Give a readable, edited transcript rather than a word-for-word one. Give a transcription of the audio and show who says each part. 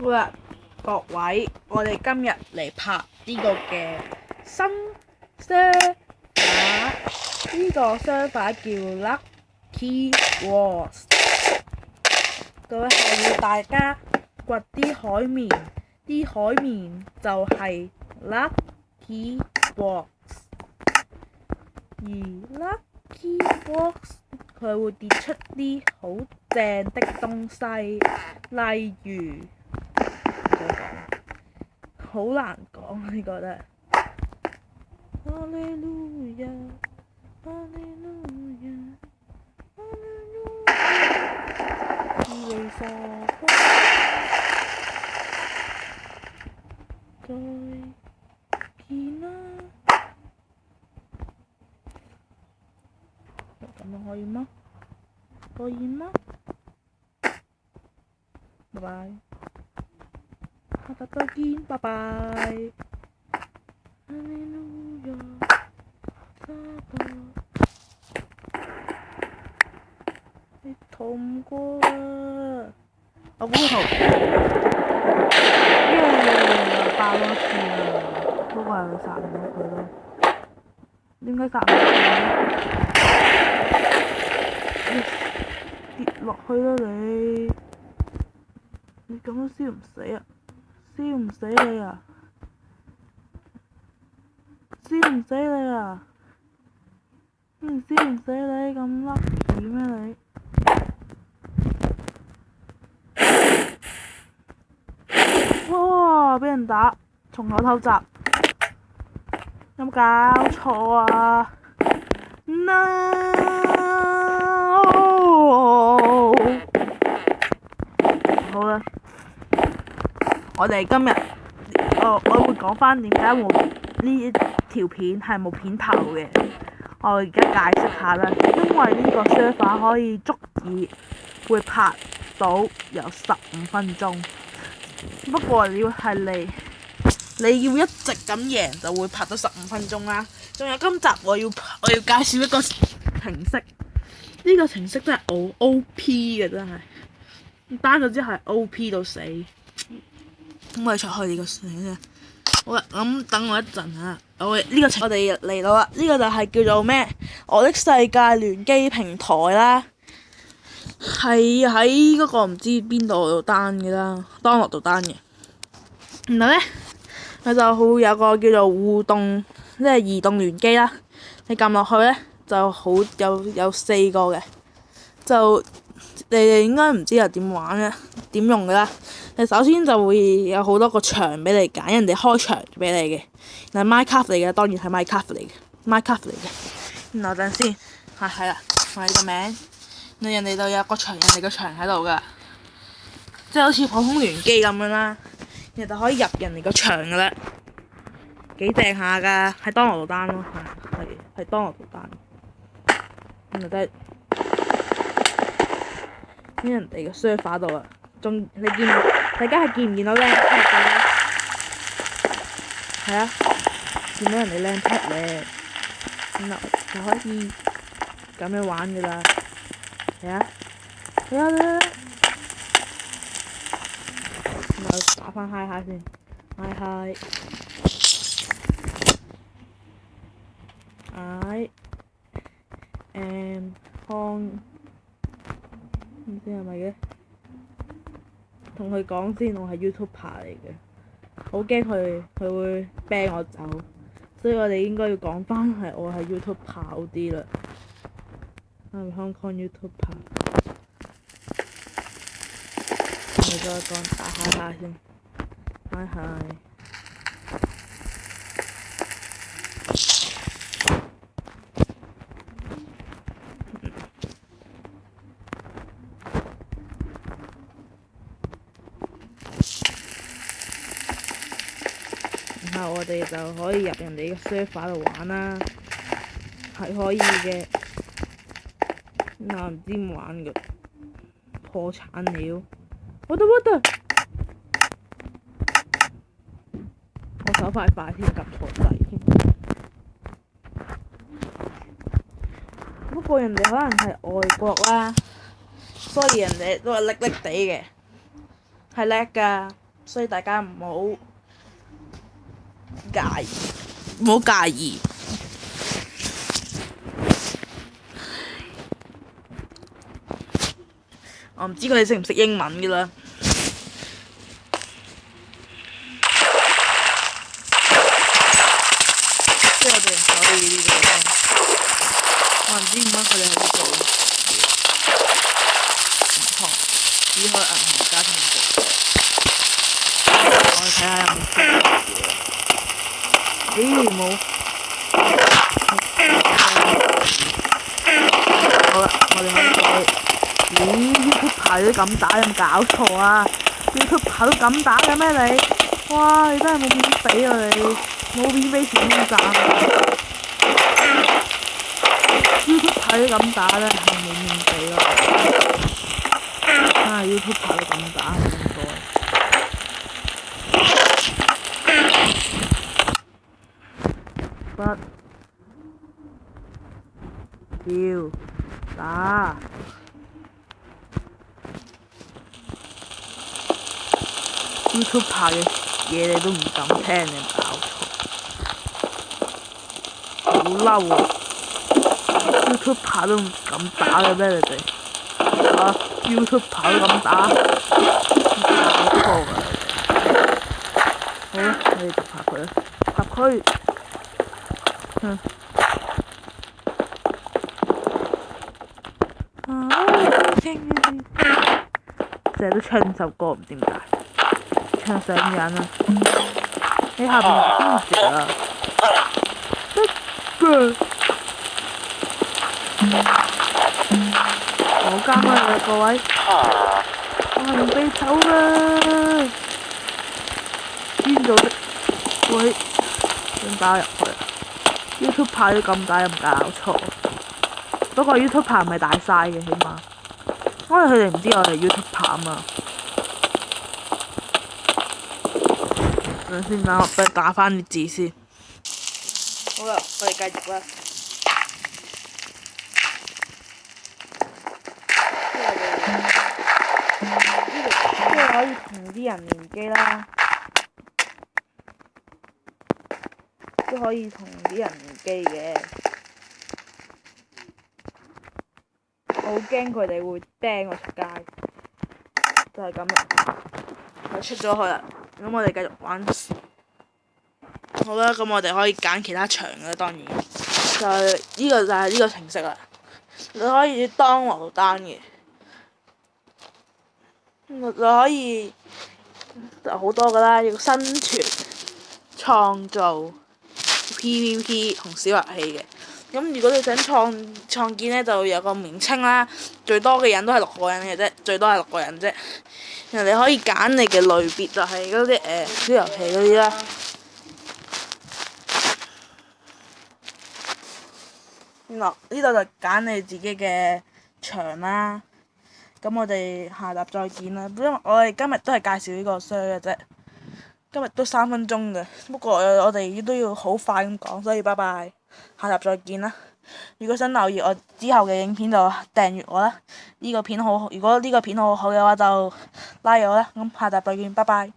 Speaker 1: 好啦，各位，我哋今日嚟拍呢個嘅新 server，呢個 server 叫 Lucky Walks，佢係要大家掘啲海綿，啲海綿就係 Lucky Walks，而 Lucky Walks 佢會跌出啲好正的東西，例如好難講，你覺得？哈利路亞，哈利路亞，哈利路亞，為啥不再見啊？咁樣可以嗎？可以嗎？拜拜。下集再見，拜拜。哈利路亞，沙巴，你逃唔過啊！我估逃，又爆多次啦，都話佢殺唔到佢咯。點解殺唔到佢？跌落去啦你！你咁都燒唔死啊？燒唔死你啊！燒唔死你啊！燒唔死你咁lucky咩你？哇！俾人打，從口偷襲，有冇搞錯啊 ？No！好啦。我哋今日，我會講翻點解呢條片係冇片頭嘅。我而家解釋下啦，因為呢個 server 可以足以會拍到有15分鐘。不過你要一直咁贏就會拍到15分鐘啦。仲有今集我要介紹一個程式，呢個程式真係OP 嘅，真係單咗之後係 OP 到死。咁我哋出去呢個先啫。好啦，咁等我一陣嚇。我哋嚟到啦，呢個就係叫做咩？我的世界聯機平台啦，係喺嗰個唔知邊度 down 嘅啦，當落度 down 嘅。然後咧，佢就會有個叫做互動，即係移動聯機啦。你撳落去咧，就好有4個嘅，就你哋應該唔知係點玩嘅，點用嘅啦。你首先就會有好多個場俾你揀，人哋開場俾你嘅，然後 Minecraft 嚟嘅，當然係 Minecraft 嚟嘅。然後等先，係啦，同你個名，人哋就有個場，人哋個場喺度噶，即係好似普通聯機咁樣啦，然後就可以入人哋個場噶啦，幾正下噶，喺當勞度單咯，係當勞度單，咁就得喺人哋嘅 server 度啊。大家係見唔見到靚 pad 嘅咧？係啊，見到人哋靚 pad 咧，咁就可以咁樣玩噶啦。係啊，睇下啦，咁就打翻 hi 先 ，hi I am Hong，唔知係咪嘅？同佢講先，我係 YouTuber 嚟嘅，好驚佢會 ban 我走，所以我哋應該要講翻係我係 YouTuber 好啲啦。I'm Hong Kong YouTuber。我哋再講打下先，hi。然後我哋就可以入人哋嘅 server 度玩啦，係可以嘅。嗱，唔知點玩嘅，破產了。what the？ 我手快添，撳錯掣添。不過人哋可能係外國啦，所以人哋都係叻叻地嘅，係叻㗎。所以大家唔好介意，唔好介意。我唔知佢哋識唔識英文㗎啦。即係我哋可以呢個我唔知點解佢哋喺度做只可以銀行家庭做。我哋睇下有冇咦冇。好啦，我哋可以睇。咦 YouTube 牌都咁打，有冇搞錯啊 ？YouTube 牌都咁打嘅咩你？哇！你真係冇面俾啊你，冇面俾前鋒站啊 ！YouTube 牌都咁打咧，係冇面俾咯。YouTube 牌都咁打，唔該。不要打。YouTube 拍嘅嘢你都唔敢聽，你搞錯，好嬲啊 ！YouTube 拍都唔敢打嘅咩你哋？YouTube 拍都咁打，搞錯㗎！好啦，我哋就拍佢啦，拍佢。成日都唱呢首歌，唔知點解。唱上癮啦！你下邊邊隻啊？我監啊各位，我係唔俾走㗎。邊度的？喂，想打入去 ？YouTube 牌都咁大，有冇搞錯？不過 YouTube 牌唔係大晒嘅，起碼，因為佢哋唔知我哋 YouTube 牌啊嘛。等先啦，我俾打翻啲字先。好啦，我哋繼續啦。呢個可以同啲人連機啦，都可以同啲人連機嘅。我好驚佢哋會釘我出街，就係咁啦。我出咗去啦。咁我哋繼續玩。好啦，咁我哋可以揀其他場嘅，當然就係呢個就係呢個程式啦。你可以當落單嘅，你可以就好多㗎啦，要生存、創造、PVP 同小遊戲嘅。咁如果你想創建呢，就有個名稱啦。最多嘅人都係6個人嘅啫，最多係6個人啫。人哋可以揀你嘅類別，就係嗰啲小遊戲嗰啲啦。呢度就揀你自己嘅場啦。咁我哋下集再見啦。因為我哋今日都係介紹呢個 share 嘅啫。今日都3分鐘嘅，不過我哋都要好快咁講，所以拜拜。下集再見啦！如果想留意我之後嘅影片就訂閱我啦。如果呢個片好好嘅話就拉我啦。咁下集再見，拜拜。